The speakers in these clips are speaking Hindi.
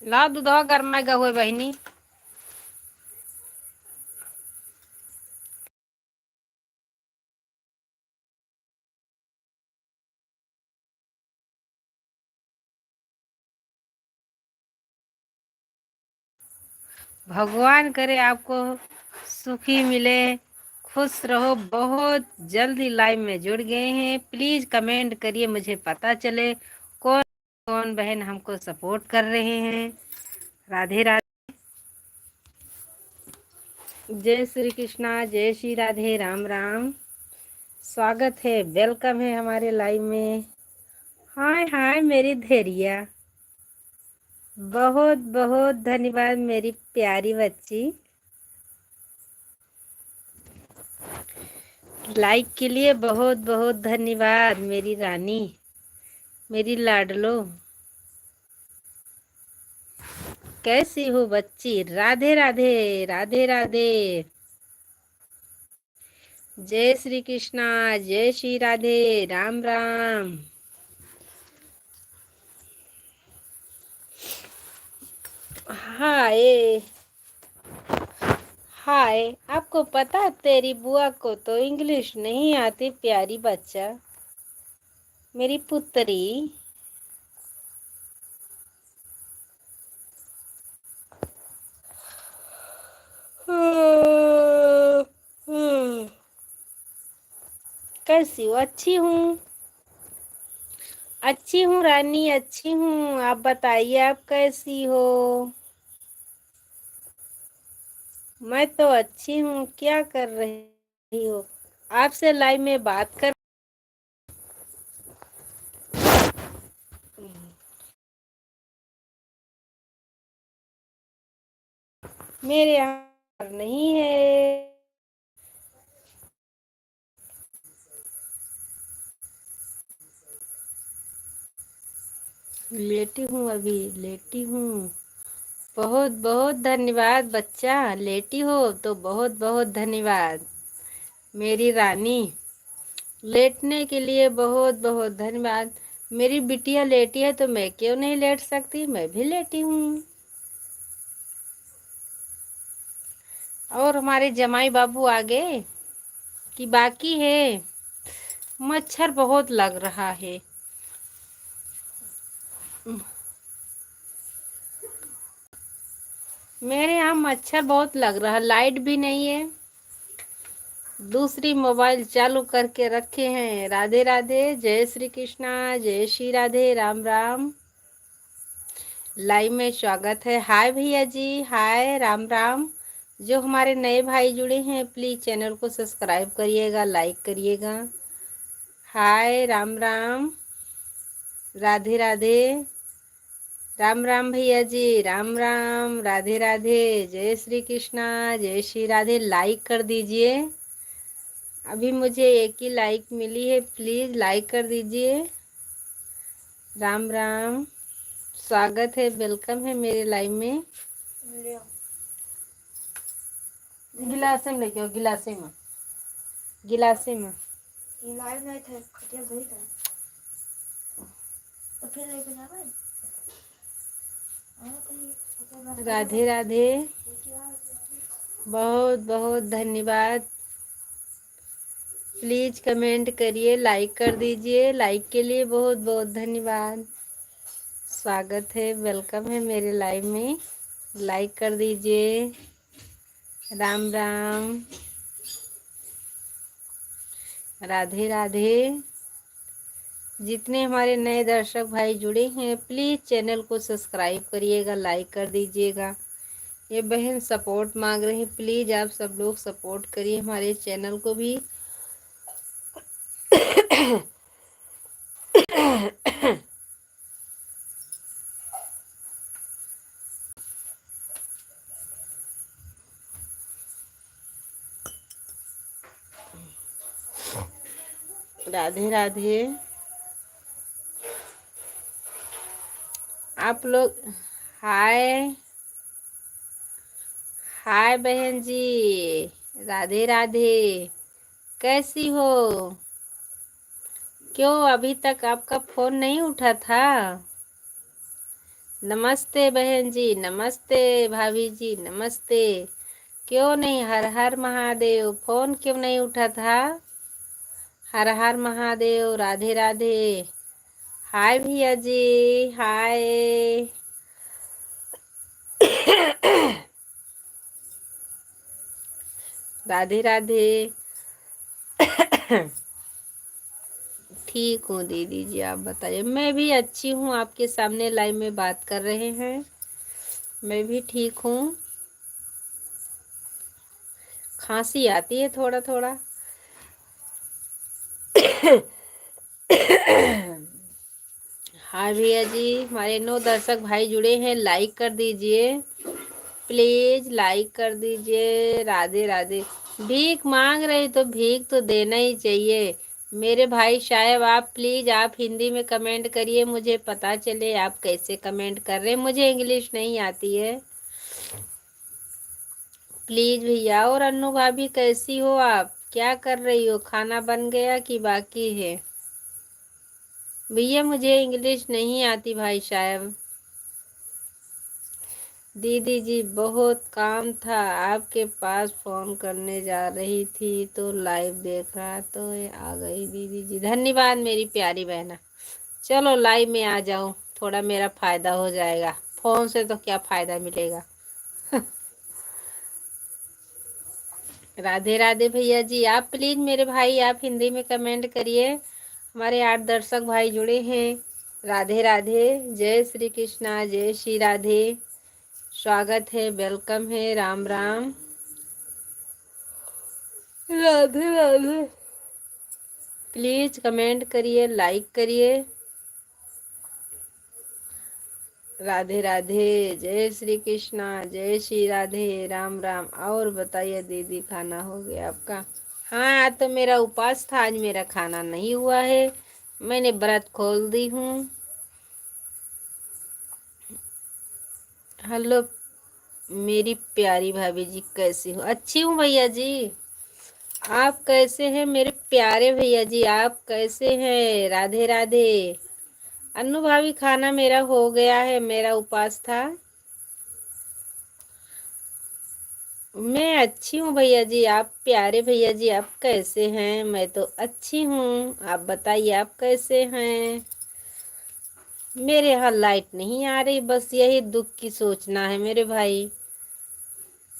ला दूधवा गरमा हुए बहनी। भगवान करे आपको सुखी मिले, खुश रहो। बहुत जल्दी लाइव में जुड़ गए हैं, प्लीज कमेंट करिए, मुझे पता चले कौन कौन बहन हमको सपोर्ट कर रहे हैं। राधे राधे, जय श्री कृष्णा, जय श्री राधे, राम राम। स्वागत है, वेलकम है हमारे लाइव में। हाय हाय मेरी धैर्या, बहुत बहुत धन्यवाद मेरी प्यारी बच्ची, लाइक के लिए बहुत बहुत धन्यवाद मेरी रानी, मेरी लाडलो। कैसी हो बच्ची? राधे राधे, राधे राधे, जय श्री कृष्णा, जय श्री राधे, राम राम। हाय हाय, आपको पता तेरी बुआ को तो इंग्लिश नहीं आती प्यारी बच्चा, मेरी पुत्री। कैसी हो? अच्छी हूँ, अच्छी हूँ रानी, अच्छी हूँ। आप बताइए आप कैसी हो? मैं तो अच्छी हूँ। क्या कर रही हो? आपसे लाइव में बात कर। मेरे यहाँ नहीं है। लेटी हूँ, अभी लेटी हूँ। बहुत बहुत धन्यवाद बच्चा, लेटी हो तो बहुत बहुत धन्यवाद मेरी रानी। लेटने के लिए बहुत बहुत धन्यवाद। मेरी बिटिया लेटी है तो मैं क्यों नहीं लेट सकती? मैं भी लेटी हूँ। और हमारे जमाई बाबू आ गए कि बाकी है? मच्छर बहुत लग रहा है। मेरे यहाँ मच्छर बहुत लग रहा है, लाइट भी नहीं है। दूसरी मोबाइल चालू करके रखे हैं। राधे राधे, जय श्री कृष्णा, जय श्री राधे, राम राम। लाइव में स्वागत है। हाय भैया जी, हाय, राम राम। जो हमारे नए भाई जुड़े हैं प्लीज चैनल को सब्सक्राइब करिएगा, लाइक करिएगा। हाय, राम राम, राधे राधे, राम राम भैया जी, राम राम, राधे राधे, जय श्री कृष्णा, जय श्री राधे। लाइक कर दीजिए, अभी मुझे एक ही लाइक मिली है, प्लीज लाइक कर दीजिए। राम राम, स्वागत है, वेलकम है मेरे लाइव में। गिलासे में लेके आओ, गिलासे में, गिलासे में। लाइव नहीं थे, खटिया धोई था तो फिर लेके जाओ। राधे राधे, बहुत बहुत धन्यवाद। प्लीज कमेंट करिए, लाइक कर दीजिए, लाइक के लिए बहुत बहुत धन्यवाद। स्वागत है, वेलकम है मेरे लाइव में। लाइक कर दीजिए। राम राम, राधे राधे। जितने हमारे नए दर्शक भाई जुड़े हैं प्लीज चैनल को सब्सक्राइब करिएगा, लाइक कर दीजिएगा। ये बहन सपोर्ट मांग रहे हैं, प्लीज आप सब लोग सपोर्ट करिए हमारे चैनल को भी। राधे राधे। आप लोग, हाय हाय बहन जी, राधे राधे। कैसी हो? क्यों अभी तक आपका फोन नहीं उठा था? नमस्ते बहन जी, नमस्ते भाभी जी, नमस्ते। क्यों नहीं, हर हर महादेव, फोन क्यों नहीं उठा था? हर हर महादेव, राधे राधे। हाय भैया जी, हाय। राधे राधे। ठीक हूँ दीदी जी, आप बताइए। मैं भी अच्छी हूँ, आपके सामने लाइव में बात कर रहे हैं। मैं भी ठीक हूँ। खांसी आती है थोड़ा थोड़ा। हाँ भैया जी, हमारे 9 दर्शक भाई जुड़े हैं, लाइक कर दीजिए प्लीज, लाइक कर दीजिए। राधे राधे। भीख मांग रही तो भीख तो देना ही चाहिए मेरे भाई साहब। आप प्लीज, आप हिंदी में कमेंट करिए, मुझे पता चले आप कैसे कमेंट कर रहे हैं। मुझे इंग्लिश नहीं आती है, प्लीज भैया। और अन्नू भाभी कैसी हो आप? क्या कर रही हो? खाना बन गया कि बाकी है? भैया मुझे इंग्लिश नहीं आती भाई साहब। दीदी जी बहुत काम था, आपके पास फोन करने जा रही थी तो लाइव देख रहा तो ये आ गई। दीदी जी धन्यवाद मेरी प्यारी बहना। चलो लाइव में आ जाओ, थोड़ा मेरा फायदा हो जाएगा। फोन से तो क्या फायदा मिलेगा। राधे राधे भैया जी। आप प्लीज मेरे भाई, आप हिंदी में कमेंट करिए। हमारे 8 दर्शक भाई जुड़े हैं। राधे राधे। जय श्री कृष्णा, जय श्री राधे। स्वागत है, वेलकम है, राम राम। राधे राधे। प्लीज कमेंट करिए, लाइक करिए। राधे राधे। जय श्री कृष्णा, जय श्री राधे, राम राम। और बताइए दीदी, खाना हो गया आपका? हाँ, आज तो मेरा उपवास था, आज मेरा खाना नहीं हुआ है। मैंने व्रत खोल दी हूँ। हेलो मेरी प्यारी भाभी जी, कैसी हो? अच्छी हूँ भैया जी। आप कैसे हैं मेरे प्यारे भैया जी? आप कैसे हैं? राधे राधे। अन्नू भाभी खाना मेरा हो गया है, मेरा उपवास था। मैं अच्छी हूँ भैया जी। आप प्यारे भैया जी, आप कैसे हैं? मैं तो अच्छी हूँ। आप बताइए आप कैसे हैं? मेरे यहाँ लाइट नहीं आ रही, बस यही दुख की सोचना है मेरे भाई।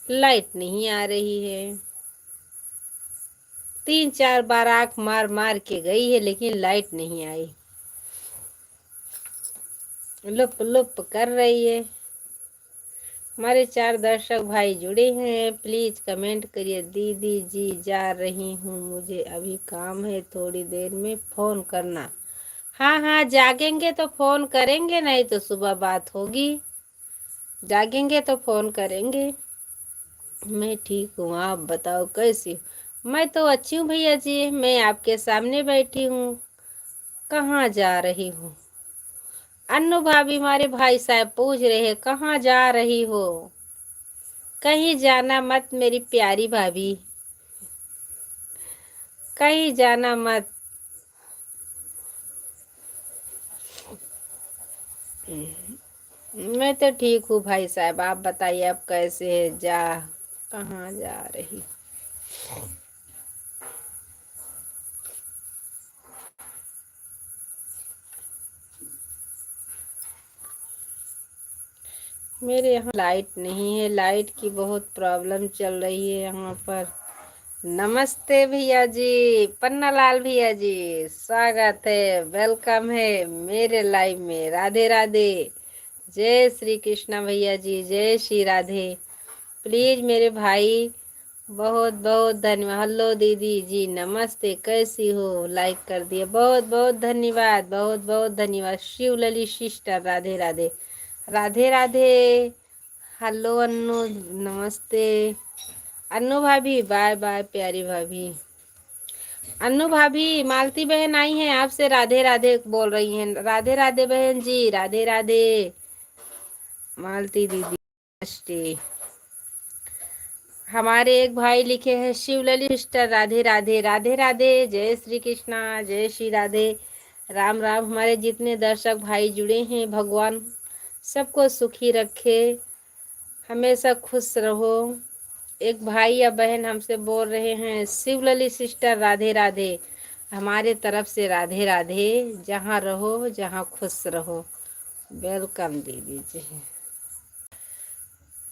लाइट नहीं आ रही है। 3-4 बार आंख मार मार के गई है, लेकिन लाइट नहीं आई। लुप लुप कर रही है। हमारे 4 दर्शक भाई जुड़े हैं, प्लीज कमेंट करिए। दीदी जी जा रही हूँ, मुझे अभी काम है, थोड़ी देर में फोन करना। हाँ हाँ, जागेंगे तो फोन करेंगे, नहीं तो सुबह बात होगी। जागेंगे तो फोन करेंगे। मैं ठीक हूँ, आप बताओ कैसी हो? मैं तो अच्छी हूँ भैया जी, मैं आपके सामने बैठी हूँ। कहाँ जा रही हूँ? अन्नू भाभी हमारे भाई साहब पूछ रहे हैं कहाँ जा रही हो? कहीं जाना मत मेरी प्यारी भाभी, कहीं जाना मत। मैं तो ठीक हूँ भाई साहब, आप बताइए आप कैसे है? कहाँ जा रही? मेरे यहाँ लाइट नहीं है, लाइट की बहुत प्रॉब्लम चल रही है यहाँ पर। नमस्ते भैया जी, पन्ना लाल भैया जी, स्वागत है, वेलकम है मेरे लाइव में। राधे राधे। जय श्री कृष्णा भैया जी, जय श्री राधे। प्लीज मेरे भाई, बहुत बहुत धन्यवाद। हेलो दीदी जी, नमस्ते, कैसी हो? लाइक कर दिए, बहुत बहुत धन्यवाद, बहुत बहुत धन्यवाद। शिवलली सिस्टर, राधे राधे। राधे राधे। हेलो अन्नू, नमस्ते। अन्नू भाभी, बाय बाय प्यारी भाभी। अन्नू भाभी, मालती बहन आई हैं, आपसे राधे राधे बोल रही हैं। राधे राधे बहन जी, राधे राधे। मालती दीदी, नमस्ते। हमारे एक भाई लिखे हैं शिवलली सिस्टर, राधे राधे, राधे राधे। जय श्री कृष्णा, जय श्री राधे, राम राम। हमारे जितने दर्शक भाई जुड़े हैं, भगवान सबको सुखी रखे, हमेशा खुश रहो। एक भाई या बहन हमसे बोल रहे हैं, शिवलली सिस्टर राधे राधे। हमारे तरफ से राधे राधे। जहाँ रहो, जहाँ खुश रहो। वेलकम दीदी जी।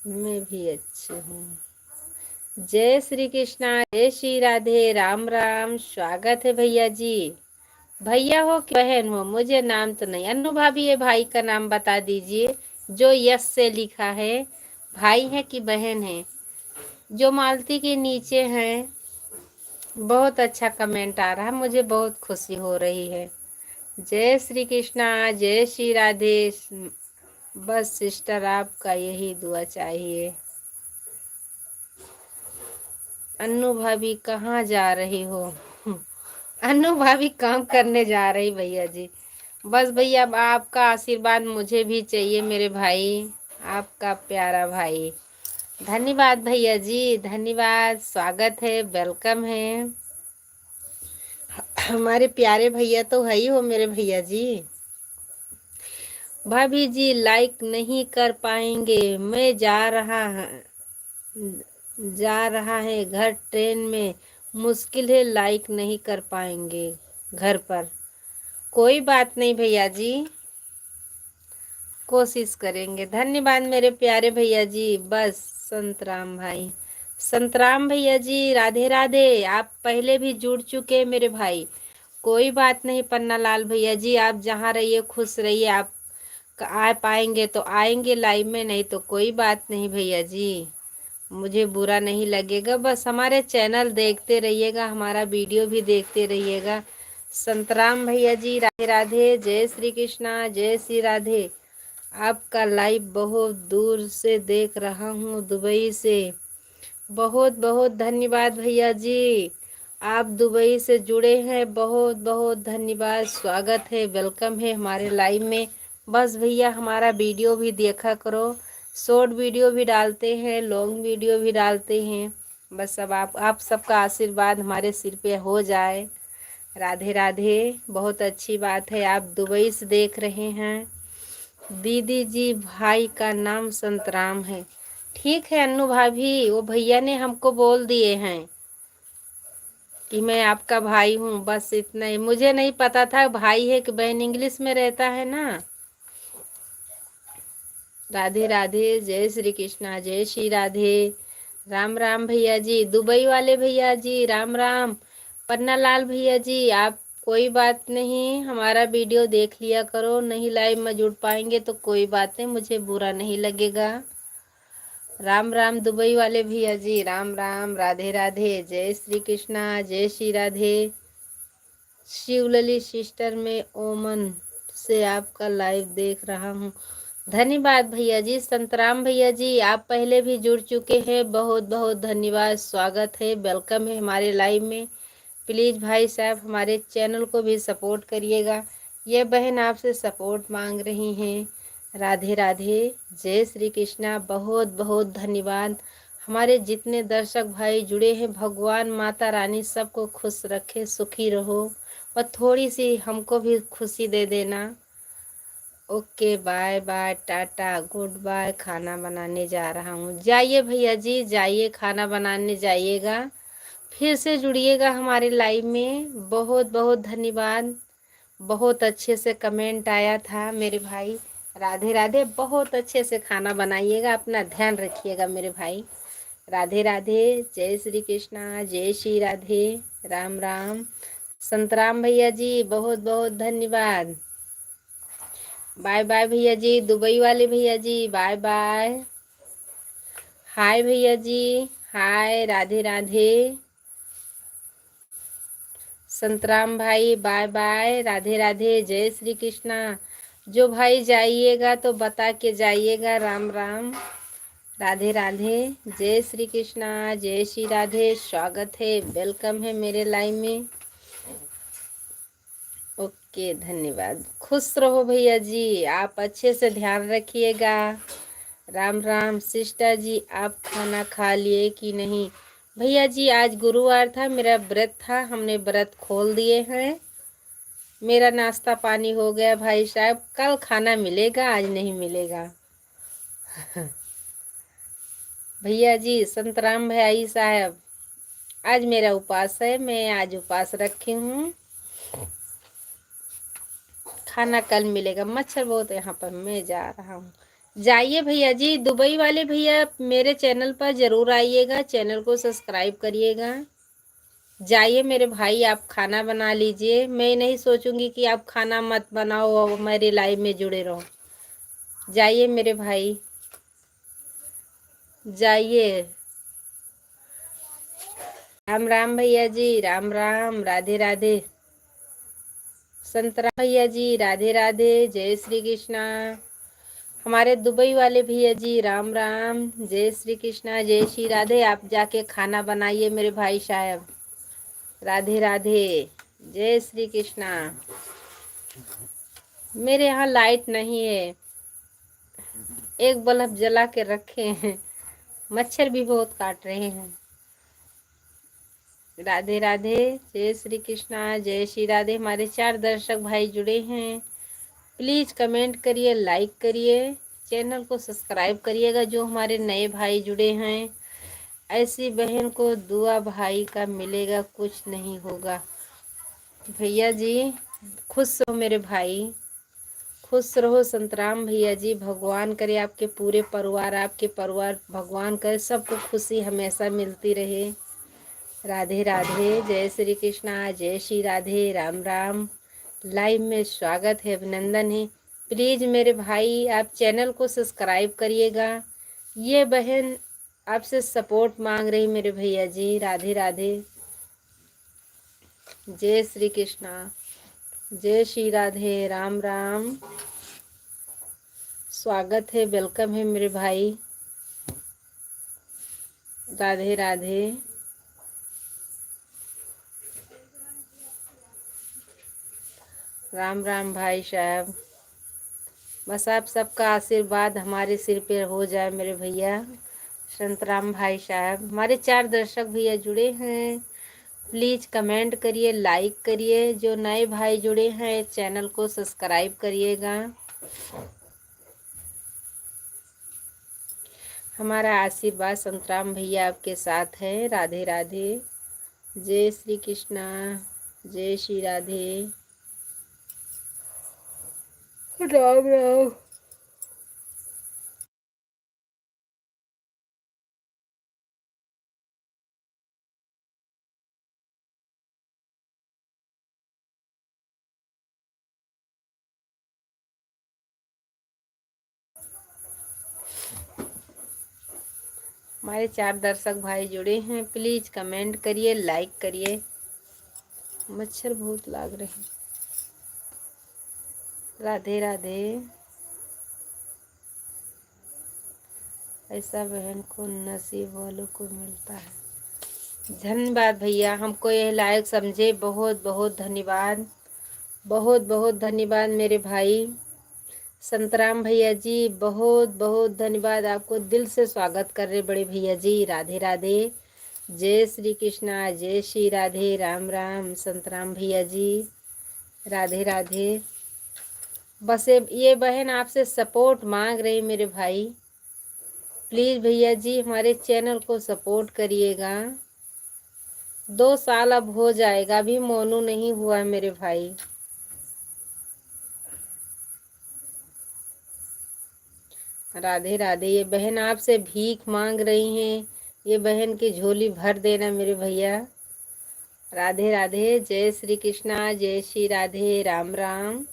मैं भी अच्छी हूँ। जय श्री कृष्णा, जय श्री राधे, राम राम। स्वागत है भैया जी। भैया हो कि बहन हो, मुझे नाम तो नहीं। अन्नू भाभी, ये भाई का नाम बता दीजिए जो यस से लिखा है। भाई है कि बहन है? जो मालती के नीचे हैं। बहुत अच्छा कमेंट आ रहा है, मुझे बहुत खुशी हो रही है। जय श्री कृष्णा, जय श्री राधे। बस सिस्टर आपका यही दुआ चाहिए। अन्नू भाभी कहाँ जा रही हो? अन्नू भाभी काम करने जा रही भैया जी। बस भैया, अब आपका आशीर्वाद मुझे भी चाहिए मेरे भाई, आपका प्यारा भाई। धन्यवाद भैया जी, धन्यवाद। स्वागत है, वेलकम है। हमारे प्यारे भैया तो है ही हो मेरे भैया जी। भाभी जी लाइक नहीं कर पाएंगे, मैं जा रहा है घर, ट्रेन में मुश्किल है, लाइक नहीं कर पाएंगे घर पर। कोई बात नहीं भैया जी, कोशिश करेंगे। धन्यवाद मेरे प्यारे भैया जी। बस संतराम भाई, संतराम भैया जी राधे राधे। आप पहले भी जुड़ चुके मेरे भाई। कोई बात नहीं पन्ना लाल भैया जी, आप जहाँ रहिए खुश रहिए। आप आ पाएंगे तो आएंगे लाइव में, नहीं तो कोई बात नहीं भैया जी, मुझे बुरा नहीं लगेगा। बस हमारे चैनल देखते रहिएगा, हमारा वीडियो भी देखते रहिएगा। संतराम भैया जी राधे राधे, जय श्री कृष्णा, जय श्री राधे। आपका लाइव बहुत दूर से देख रहा हूँ, दुबई से। बहुत बहुत धन्यवाद भैया जी, आप दुबई से जुड़े हैं। बहुत बहुत धन्यवाद, स्वागत है, वेलकम है हमारे लाइव में। बस भैया हमारा वीडियो भी देखा करो, शॉर्ट वीडियो भी डालते हैं, लॉन्ग वीडियो भी डालते हैं। बस अब आप सबका आशीर्वाद हमारे सिर पे हो जाए। राधे राधे। बहुत अच्छी बात है, आप दुबई से देख रहे हैं। दीदी जी भाई का नाम संतराम है। ठीक है अन्नू भाभी, वो भैया ने हमको बोल दिए हैं कि मैं आपका भाई हूँ। बस इतना ही, मुझे नहीं पता था भाई है कि बहन, इंग्लिश में रहता है ना। राधे राधे, जय श्री कृष्णा, जय श्री राधे, राम राम भैया जी। दुबई वाले भैया जी राम राम। पन्ना लाल भैया जी, आप कोई बात नहीं, हमारा वीडियो देख लिया करो। नहीं लाइव में जुड़ पाएंगे तो कोई बात नहीं, मुझे बुरा नहीं लगेगा। राम राम दुबई वाले भैया जी, राम राम। राधे राधे, जय श्री कृष्णा, जय श्री राधे। शिवलली सिस्टर में ओमन से आपका लाइव देख रहा हूँ। धन्यवाद भैया जी। संतराम भैया जी, आप पहले भी जुड़ चुके हैं, बहुत बहुत धन्यवाद, स्वागत है, वेलकम है हमारे लाइव में। प्लीज़ भाई साहब हमारे चैनल को भी सपोर्ट करिएगा। ये बहन आपसे सपोर्ट मांग रही हैं। राधे राधे, जय श्री कृष्णा। बहुत बहुत धन्यवाद। हमारे जितने दर्शक भाई जुड़े हैं, भगवान माता रानी सबको खुश रखे, सुखी रहो, और थोड़ी सी हमको भी खुशी दे देना। Okay, bye bye, ta-ta, goodbye. खाना बनाने जा रहा हूँ। जाइए भैया जी, जाइए, खाना बनाने जाइएगा। फिर से जुड़िएगा हमारे लाइव में। बहुत बहुत धन्यवाद। बहुत अच्छे से कमेंट आया था मेरे भाई। राधे राधे। बहुत अच्छे से खाना बनाइएगा, अपना ध्यान रखिएगा मेरे भाई। राधे राधे, जय श्री कृष्णा, जय श्री राधे, राम राम। संतराम भैया जी बहुत बहुत धन्यवाद। बाय बाय भैया जी, दुबई वाले भैया जी बाय बाय। हाय भैया जी, हाय, राधे राधे। संतराम भाई बाय बाय, राधे राधे, जय श्री कृष्णा। जो भाई जाइएगा तो बता के जाइएगा, राम राम। राधे राधे, जय श्री कृष्णा, जय श्री राधे। स्वागत है, वेलकम है मेरे लाइव में। ओके, धन्यवाद। खुश रहो भैया जी, आप अच्छे से ध्यान रखिएगा। राम राम। सिस्टर जी आप खाना खा लिए कि नहीं? भैया जी आज गुरुवार था, मेरा व्रत था, हमने व्रत खोल दिए हैं। मेरा नाश्ता पानी हो गया भाई साहब। कल खाना मिलेगा, आज नहीं मिलेगा। भैया जी संतराम भाई साहब, आज मेरा उपवास है, मैं आज उपवास रखी हूँ। खाना कल मिलेगा। मच्छर बहुत है यहाँ पर, मैं जा रहा हूँ। जाइए भैया जी, दुबई वाले भैया मेरे चैनल पर जरूर आइएगा, चैनल को सब्सक्राइब करिएगा। जाइए मेरे भाई, आप खाना बना लीजिए। मैं नहीं सोचूंगी कि आप खाना मत बनाओ और मेरे लाइव में जुड़े रहो। जाइए मेरे भाई, जाइए। राम राम भैया जी, राम राम, राधे राधे। संतरा भैया जी राधे राधे, जय श्री कृष्णा। हमारे दुबई वाले भैया जी राम राम, जय श्री कृष्णा, जय श्री राधे। आप जाके खाना बनाइए मेरे भाई साहब। राधे राधे, जय श्री कृष्णा। मेरे यहाँ लाइट नहीं है, एक बल्ब जला के रखे हैं। मच्छर भी बहुत काट रहे हैं। राधे राधे, जय श्री कृष्णा, जय श्री राधे। हमारे 4 दर्शक भाई जुड़े हैं। प्लीज कमेंट करिए, लाइक करिए, चैनल को सब्सक्राइब करिएगा। जो हमारे नए भाई जुड़े हैं, ऐसी बहन को दुआ भाई का मिलेगा, कुछ नहीं होगा। भैया जी खुश रहो मेरे भाई, खुश रहो संतराम भैया जी। भगवान करे आपके पूरे परिवार, आपके परिवार, भगवान करे सबको खुशी हमेशा मिलती रहे। राधे राधे, जय श्री कृष्णा, जय श्री राधे, राम राम। लाइव में स्वागत है, अभिनंदन है। प्लीज़ मेरे भाई आप चैनल को सब्सक्राइब करिएगा। ये बहन आपसे सपोर्ट मांग रही मेरे भैया जी। राधे राधे, जय श्री कृष्णा, जय श्री राधे, राम राम। स्वागत है, वेलकम है मेरे भाई। राधे राधे, राम राम भाई साहब। बस आप सबका आशीर्वाद हमारे सिर पे हो जाए मेरे भैया संतराम भाई साहब। हमारे 4 दर्शक भैया जुड़े हैं, प्लीज़ कमेंट करिए, लाइक करिए। जो नए भाई जुड़े हैं चैनल को सब्सक्राइब करिएगा। हमारा आशीर्वाद संतराम भैया आपके साथ है। राधे राधे, जय श्री कृष्णा, जय श्री राधे, राम राम। हमारे 4 दर्शक भाई जुड़े हैं, प्लीज़ कमेंट करिए, लाइक करिए। मच्छर बहुत लाग रहे हैं। राधे राधे। ऐसा बहन को नसीब वालों को मिलता है। धन्यवाद भैया, हमको यह लायक समझे, बहुत बहुत धन्यवाद, बहुत बहुत धन्यवाद मेरे भाई संतराम भैया जी। बहुत बहुत धन्यवाद, आपको दिल से स्वागत कर रहे बड़े भैया जी। राधे राधे, जय श्री कृष्णा, जय श्री राधे, राम राम संतराम भैया जी। राधे राधे। बस ये बहन आपसे सपोर्ट मांग रही मेरे भाई। प्लीज़ भैया जी हमारे चैनल को सपोर्ट करिएगा। 2 साल अब हो जाएगा, अभी मोनू नहीं हुआ है मेरे भाई। राधे राधे। ये बहन आपसे भीख मांग रही हैं, ये बहन की झोली भर देना मेरे भैया। राधे राधे, जय श्री कृष्णा, जय श्री राधे, राम राम।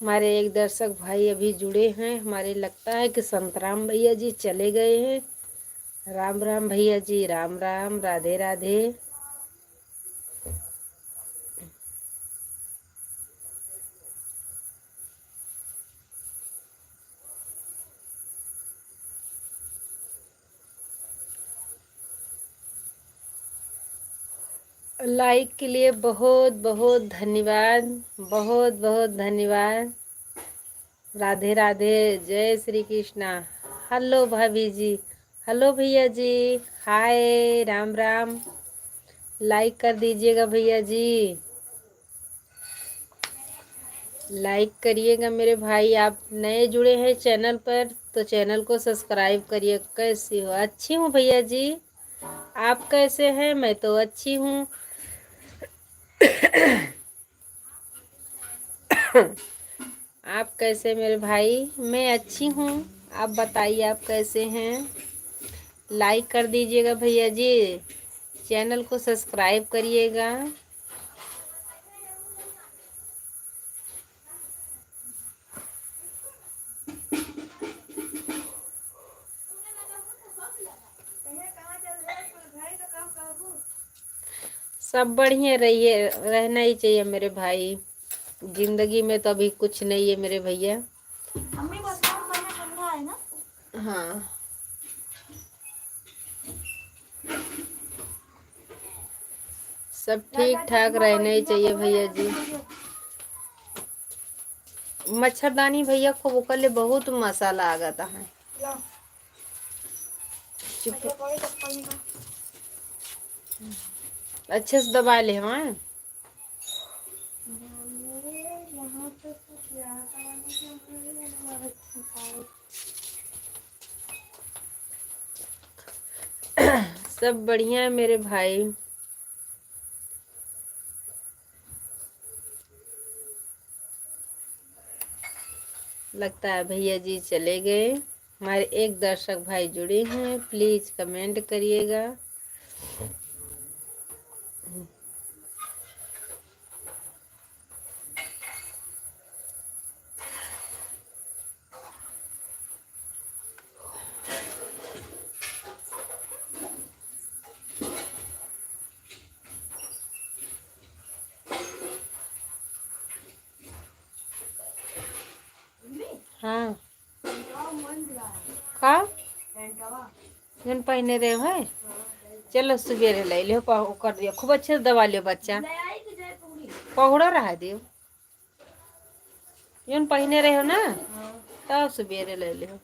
हमारे एक दर्शक भाई अभी जुड़े हैं, हमारे लगता है कि संतराम भैया जी चले गए हैं। राम राम भैया जी, राम राम, राधे राधे। लाइक के लिए बहुत बहुत धन्यवाद, बहुत बहुत धन्यवाद। राधे राधे, जय श्री कृष्णा। हेलो भाभी जी, हेलो भैया जी, हाय राम राम। लाइक कर दीजिएगा भैया जी, लाइक करिएगा मेरे भाई। आप नए जुड़े हैं चैनल पर तो चैनल को सब्सक्राइब करिए। कैसी हो? अच्छी हूँ भैया जी, आप कैसे हैं? मैं तो अच्छी हूँ। आप कैसे मेरे भाई? मैं अच्छी हूँ, आप बताइए आप कैसे हैं? लाइक कर दीजिएगा भैया जी, चैनल को सब्सक्राइब करिएगा। सब बढ़िया रहिए, रहना ही चाहिए मेरे भाई। जिंदगी में तो अभी कुछ नहीं है मेरे भैया। मम्मी बताओ, पानी ठंडा है ना? हाँ, सब ठीक ठाक रहना ही चाहिए भैया जी। मच्छरदानी भैया को वो ले बहुत मसाला आ गया है। चुप, अच्छे से दबा ले। हाँ, सब बढ़िया है मेरे भाई। लगता है भैया जी चले गए। हमारे एक दर्शक भाई जुड़े हैं, प्लीज कमेंट करिएगा। हाँ, का जन पहने रहे है। चलो सवेरे ले लियो, कर दियो खूब अच्छे से दबा लियो बच्चा, पहुड़ा रहा दियो। जन पहने रहे हो ना, तब सवेरे ले लियो।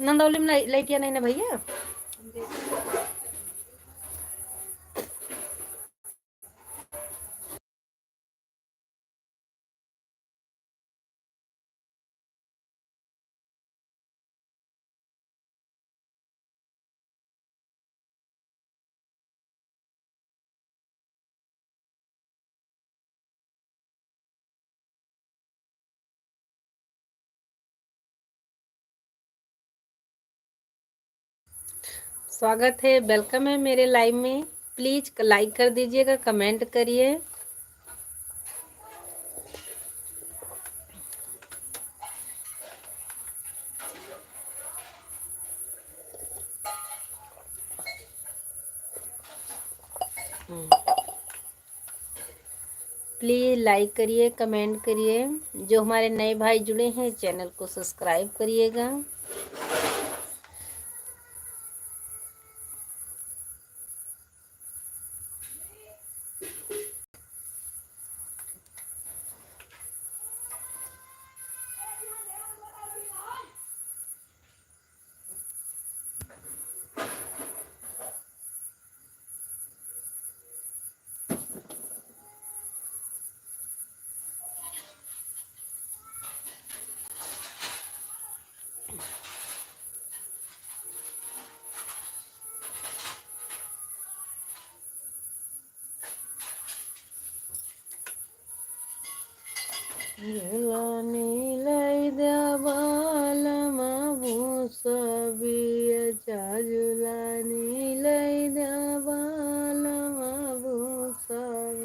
नंदौली में लाइटिया नहीं ना भैया? स्वागत है, वेलकम है मेरे लाइव में। प्लीज लाइक कर दीजिएगा, कमेंट करिए। प्लीज लाइक करिए, कमेंट करिए। जो हमारे नए भाई जुड़े हैं चैनल को सब्सक्राइब करिएगा। झुलाने लाई द्या बालमा भूसबियाच्या झुलाने लाई द्या बालमा भूसबियाच्या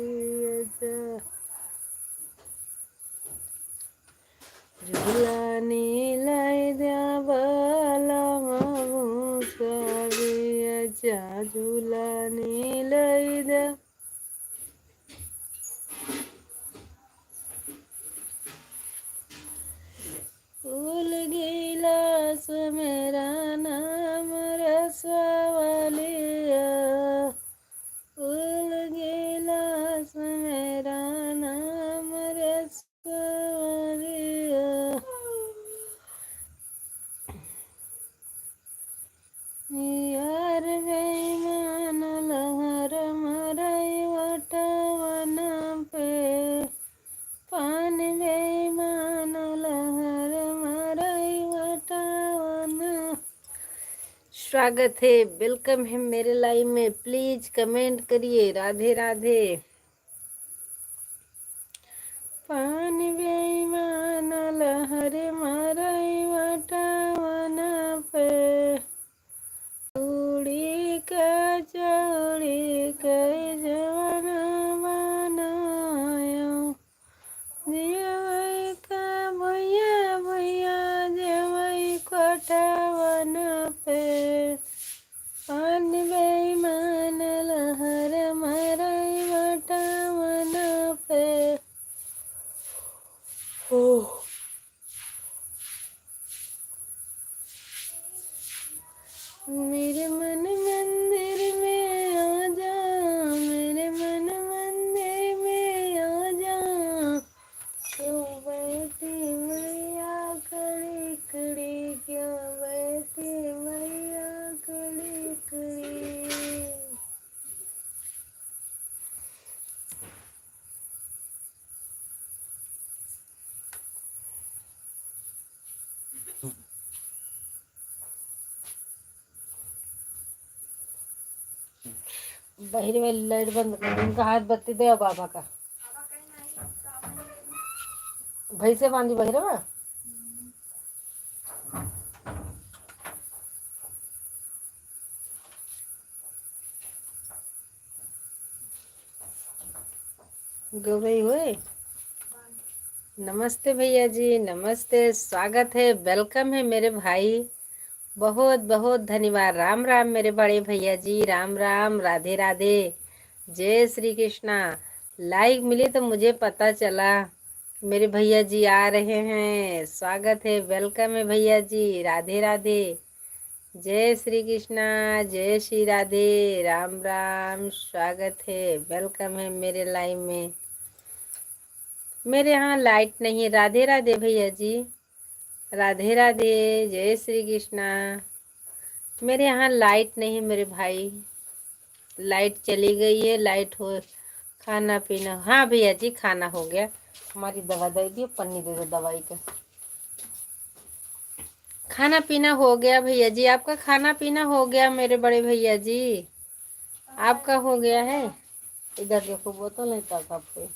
झुलाने लाई द्या बालमा भूसबियाच्या झुलाने लाई द्या भूल गेलास मेरा नाम रसवालिया भूल गेलास मेरा नाम रसवालिया यार बेईमान लहर मराई वटवना पे पानी बेईमान लहर मराई वटवना। स्वागत है, वेलकम है मेरे लाइव में। प्लीज कमेंट करिए राधे राधे। पानी बेईमान लहर मराई वटवना पे उड़ी का चौड़ी कई जवाना बनायो देवई का भैया भैया देवई कोठवना पे पानी बेईमान लहर मराई वटवना पे। मेरे मन मंदिर में आ जा मेरे मन मंदिर में आ जा क्यों बैठी मैया खड़ी खड़ी क्यों बैठी मैया खड़ी खड़ी। बाहर वाली लाइट बंद कर इनका हाथ बत्ती दे बाबा का भाई से बांधी बहिरा बा गो भाई हुए। नमस्ते भैया जी, नमस्ते, स्वागत है, वेलकम है मेरे भाई। बहुत बहुत धन्यवाद। राम राम मेरे बड़े भैया जी, राम राम, राधे राधे, जय श्री कृष्णा। लाइक मिली तो मुझे पता चला मेरे भैया जी आ रहे हैं। स्वागत है, वेलकम है भैया जी, राधे राधे, जय श्री कृष्णा, जय श्री राधे, राम राम, स्वागत है, वेलकम है मेरे लाइव में। मेरे यहाँ लाइट नहीं है। राधे राधे भैया जी, राधे राधे, जय श्री कृष्णा। मेरे यहाँ लाइट नहीं है मेरे भाई, लाइट चली गई है। लाइट हो खाना पीना। हाँ भैया जी, खाना हो गया। हमारी दवा दे दियो, पन्नी दे दो दवाई का। खाना पीना हो गया भैया जी। आपका खाना पीना हो गया मेरे बड़े भैया जी? आपका हो गया है? इधर देखो, बोतल नहीं था कप पे।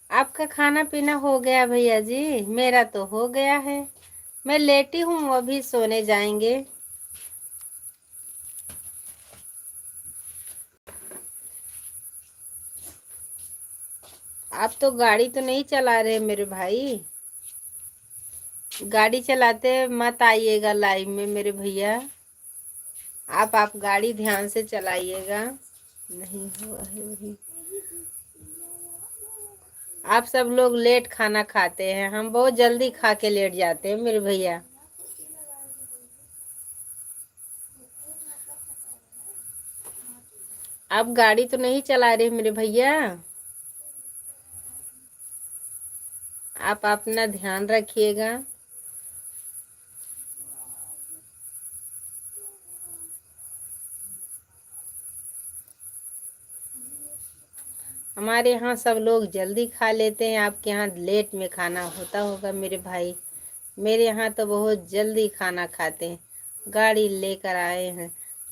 आपका खाना पीना हो गया भैया जी? मेरा तो हो गया है। मैं लेटी हूँ, अभी सोने जाएंगे। आप तो गाड़ी तो नहीं चला रहे मेरे भाई? गाड़ी चलाते मत आइएगा लाइव में मेरे भैया। आप गाड़ी ध्यान से चलाइएगा। नहीं हुआ है वही। आप सब लोग लेट खाना खाते हैं, हम बहुत जल्दी खा के लेट जाते हैं मेरे भैया। आप गाड़ी तो नहीं चला रहे मेरे भैया? आप अपना ध्यान रखिएगा। हमारे यहाँ सब लोग जल्दी खा लेते हैं, आपके यहाँ लेट में खाना होता होगा मेरे भाई। मेरे यहाँ तो बहुत जल्दी खाना खाते हैं। गाड़ी लेकर आए हैं,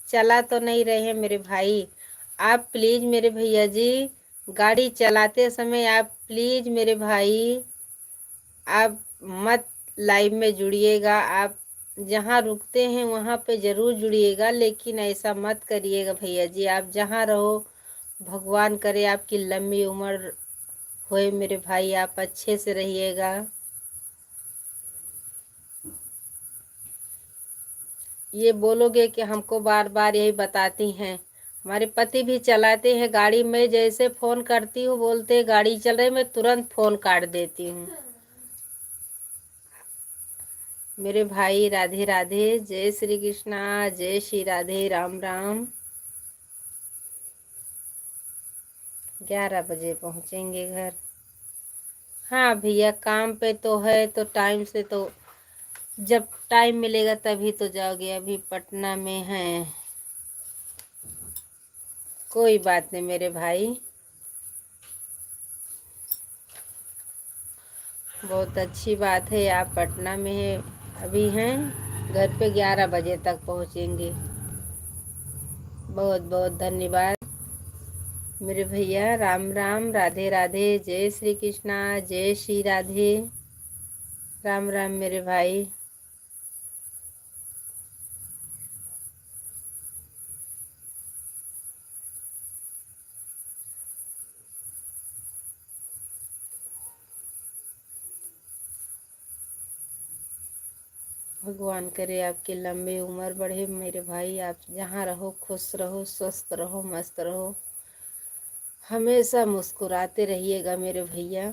चला तो नहीं रहे हैं मेरे भाई। आप प्लीज़ मेरे भैया जी गाड़ी चलाते समय आप प्लीज़ मेरे भाई आप मत लाइव में जुड़िएगा। आप जहाँ रुकते हैं वहाँ पे ज़रूर जुड़िएगा, लेकिन ऐसा मत करिएगा भैया जी। आप जहाँ रहो भगवान करे आपकी लंबी उम्र होए मेरे भाई, आप अच्छे से रहिएगा। ये बोलोगे कि हमको बार बार यही बताती हैं। हमारे पति भी चलाते हैं गाड़ी में, जैसे फ़ोन करती हूँ बोलते गाड़ी चल रही, मैं तुरंत फ़ोन काट देती हूँ। मेरे भाई राधे राधे, जय श्री कृष्णा, जय श्री राधे, राम राम। 11 बजे पहुँचेंगे घर। हाँ भैया, काम पे तो है तो टाइम से तो जब टाइम मिलेगा तभी तो जाओगे। अभी पटना में हैं। कोई बात नहीं मेरे भाई, बहुत अच्छी बात है आप पटना में है अभी हैं। घर पे 11 बजे तक पहुँचेंगे। बहुत बहुत धन्यवाद मेरे भैया। राम राम, राधे राधे, जय श्री कृष्णा, जय श्री राधे, राम राम मेरे भाई। भगवान करे आपकी लंबी उम्र बढ़े मेरे भाई। आप जहाँ रहो खुश रहो, स्वस्थ रहो, मस्त रहो, हमेशा मुस्कुराते रहिएगा मेरे भैया।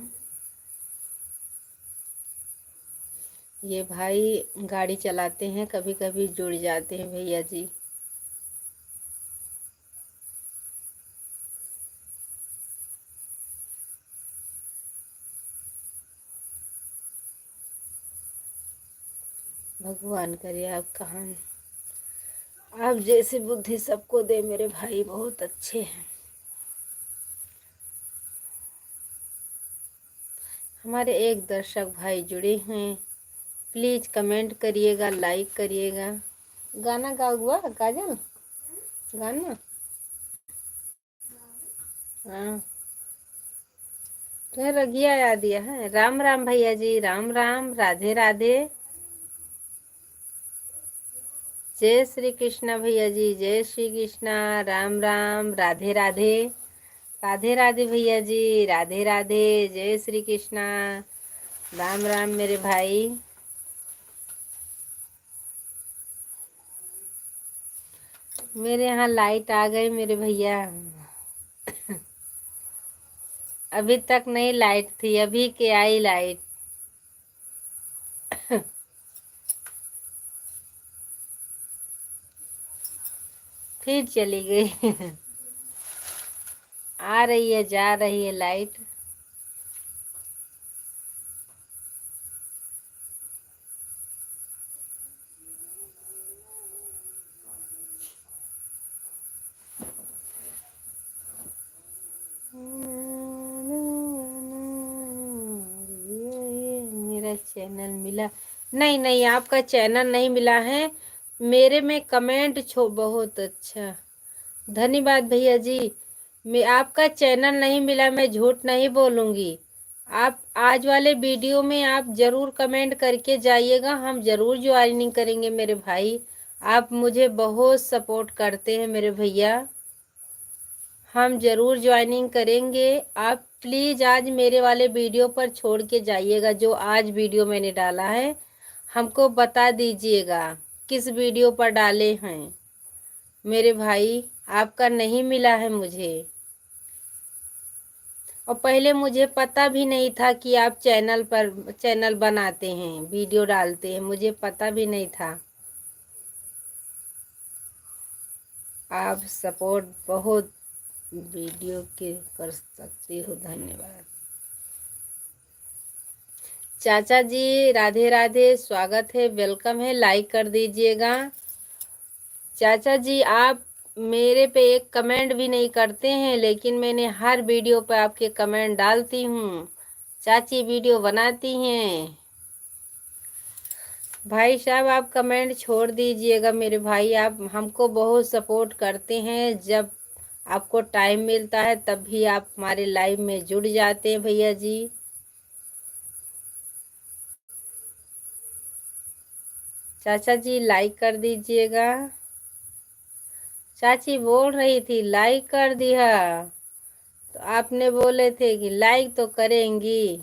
ये भाई गाड़ी चलाते हैं, कभी कभी जुड़ जाते हैं भैया जी। भगवान करे आप कहाँ, आप जैसी बुद्धि सबको दे मेरे भाई, बहुत अच्छे हैं। हमारे एक दर्शक भाई जुड़े हैं, प्लीज़ कमेंट करिएगा, लाइक करिएगा। गाना गा हुआ काजल, गाना। हाँ, तुम्हें रगिया याद दिया है। राम राम भैया जी, राम राम, राधे राधे, जय श्री कृष्णा भैया जी, जय श्री कृष्णा, राम राम, राधे राधे, राधे राधे भैया जी, राधे राधे, जय श्री कृष्णा, राम राम मेरे भाई। मेरे यहाँ लाइट आ गई मेरे भैया। अभी तक नहीं लाइट थी, अभी के आई लाइट। फिर चली गई। आ रही है जा रही है लाइट। मेरा चैनल मिला नहीं? नहीं, आपका चैनल नहीं मिला है। मेरे में कमेंट छो, बहुत अच्छा, धन्यवाद भैया जी। मैं आपका चैनल नहीं मिला, मैं झूठ नहीं बोलूँगी। आप आज वाले वीडियो में आप ज़रूर कमेंट करके जाइएगा, हम ज़रूर ज्वाइनिंग करेंगे मेरे भाई। आप मुझे बहुत सपोर्ट करते हैं मेरे भैया, हम ज़रूर ज्वाइनिंग करेंगे। आप प्लीज़ आज मेरे वाले वीडियो पर छोड़ के जाइएगा, जो आज वीडियो मैंने डाला है हमको बता दीजिएगा किस वीडियो पर डाले हैं मेरे भाई। आपका नहीं मिला है मुझे, और पहले मुझे पता भी नहीं था कि आप चैनल बनाते हैं, वीडियो डालते हैं, मुझे पता भी नहीं था। आप सपोर्ट बहुत वीडियो के कर सकती हो, धन्यवाद। चाचा जी राधे राधे, स्वागत है, वेलकम है, लाइक कर दीजिएगा। चाचा जी आप मेरे पे एक कमेंट भी नहीं करते हैं, लेकिन मैंने हर वीडियो पे आपके कमेंट डालती हूँ। चाची वीडियो बनाती हैं। भाई साहब आप कमेंट छोड़ दीजिएगा मेरे भाई, आप हमको बहुत सपोर्ट करते हैं। जब आपको टाइम मिलता है तब भी आप हमारे लाइव में जुड़ जाते हैं भैया जी। चाचा जी लाइक कर दीजिएगा। चाची बोल रही थी लाइक कर दिया, तो आपने बोले थे कि लाइक तो करेंगी।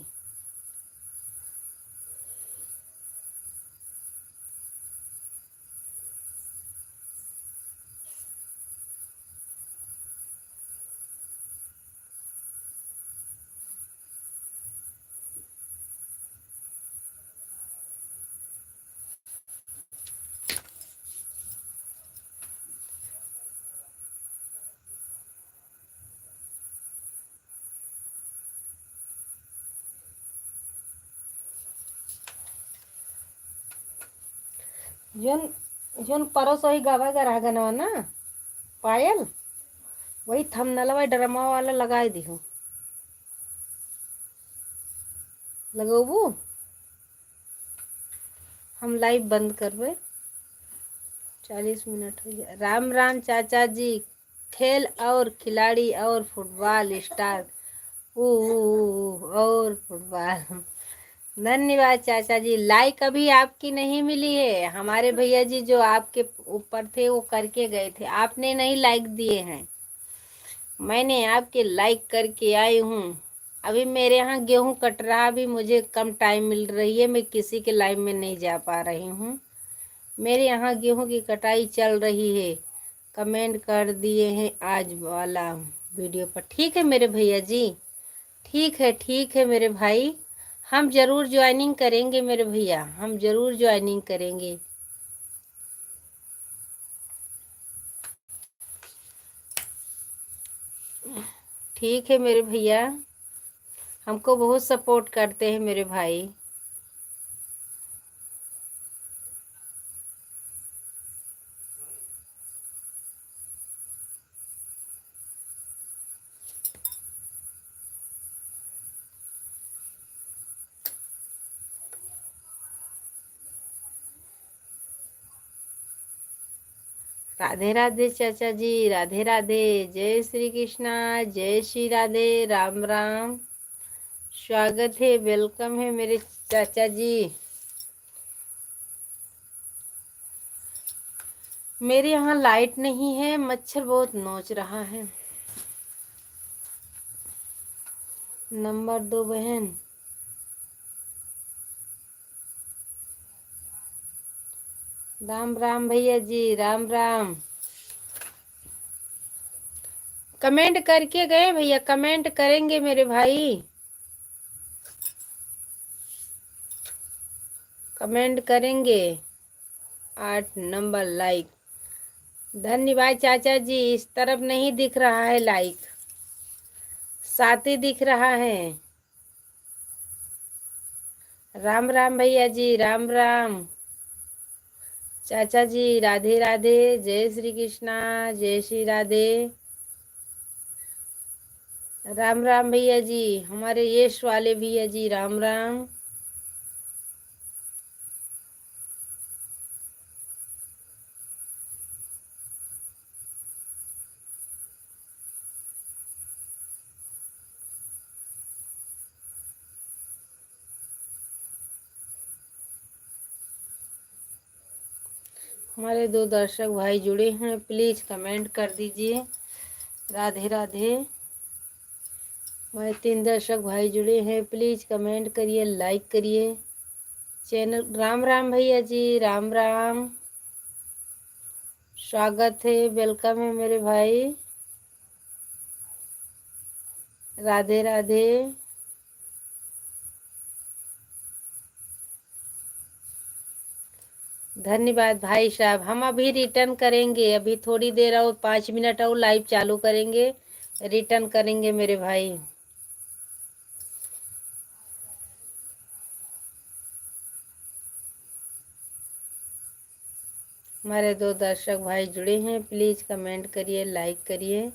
जोन जोन परोस वही गावा गा रहा गनवा ना पायल, वही थमनलवा ड्रामा वाला लगाए दी हूँ। लगोबू हम लाइव बंद करबे। 40 मिनट हो गया। राम राम चाचा जी। खेल और खिलाड़ी और फुटबॉल स्टार और फुटबॉल। धन्यवाद चाचा जी। लाइक अभी आपकी नहीं मिली है। हमारे भैया जी जो आपके ऊपर थे वो करके गए थे, आपने नहीं लाइक दिए हैं। मैंने आपके लाइक करके आई हूँ। अभी मेरे यहाँ गेहूं कट रहा, अभी मुझे कम टाइम मिल रही है, मैं किसी के लाइव में नहीं जा पा रही हूँ। मेरे यहाँ गेहूं की कटाई चल रही है। कमेंट कर दिए हैं आज वाला वीडियो पर। ठीक है मेरे भैया जी, ठीक है मेरे भाई। हम जरूर ज्वाइनिंग करेंगे मेरे भैया, हम जरूर ज्वाइनिंग करेंगे। ठीक है मेरे भैया, हमको बहुत सपोर्ट करते हैं मेरे भाई। राधे राधे चाचा जी, राधे राधे। जय श्री कृष्णा, जय श्री राधे, राम राम। स्वागत है, वेलकम है मेरे चाचा जी। मेरे यहाँ लाइट नहीं है, मच्छर बहुत नोच रहा है। नंबर 2 बहन। राम राम भैया जी, राम राम। कमेंट करके गए भैया, कमेंट करेंगे मेरे भाई, कमेंट करेंगे। 8 नंबर लाइक। धन्यवाद चाचा जी। इस तरफ नहीं दिख रहा है लाइक, 7 ही दिख रहा है। राम राम भैया जी, राम राम। चाचा जी राधे राधे, जय श्री कृष्णा, जय श्री राधे। राम राम भैया जी, हमारे यश वाले भैया जी, राम राम। हमारे 2 दर्शक भाई जुड़े हैं, प्लीज कमेंट कर दीजिए। राधे राधे। हमारे 3 दर्शक भाई जुड़े हैं, प्लीज कमेंट करिए, लाइक करिए चैनल। राम राम भैया जी, राम राम। स्वागत है, वेलकम है मेरे भाई। राधे राधे। धन्यवाद भाई साहब। हम अभी रिटर्न करेंगे, अभी थोड़ी देर और 5 मिनट और लाइव चालू करेंगे, रिटर्न करेंगे मेरे भाई। हमारे 2 दर्शक भाई जुड़े हैं, प्लीज कमेंट करिए, लाइक करिए।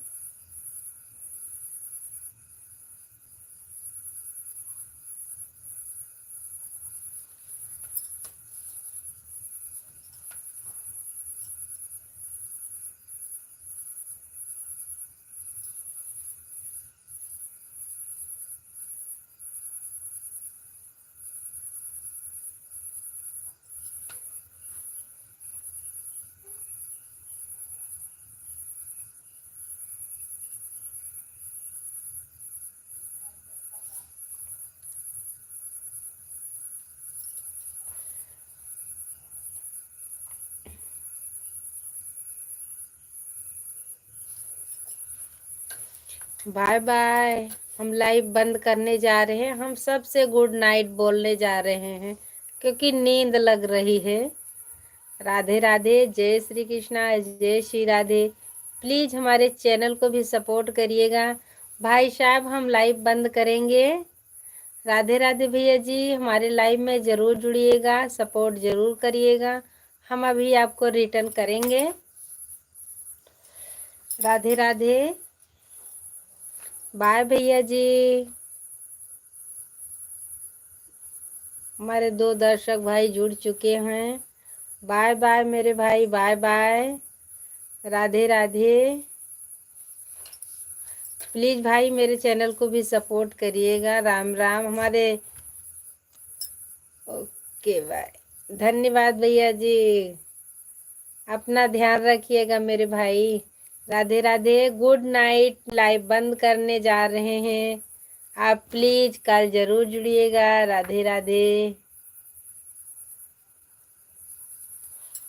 Bye bye. हम लाइव बंद करने जा रहे हैं। हम सबसे गुड नाइट बोलने जा रहे हैं क्योंकि नींद लग रही है। राधे राधे, जय श्री कृष्णा, जय श्री राधे। प्लीज हमारे चैनल को भी सपोर्ट करिएगा। भाई साहब हम लाइव बंद करेंगे। राधे राधे भैया जी, हमारे लाइव में ज़रूर जुड़िएगा, सपोर्ट ज़रूर करिएगा। हम अभी आपको रिटर्न करेंगे। राधे राधे, बाय भैया जी। हमारे 2 दर्शक भाई जुड़ चुके हैं। बाय बाय मेरे भाई, bye bye. Radhe Radhe. Please भाई मेरे चैनल को भी सपोर्ट करिएगा। राम राम हमारे। Okay bye. धन्यवाद भैया जी। अपना ध्यान रखिएगा मेरे भाई। Radhe Radhe, good night. Live बंद करने जा रहे हैं। आप प्लीज कल जरूर जुड़िएगा। राधे राधे।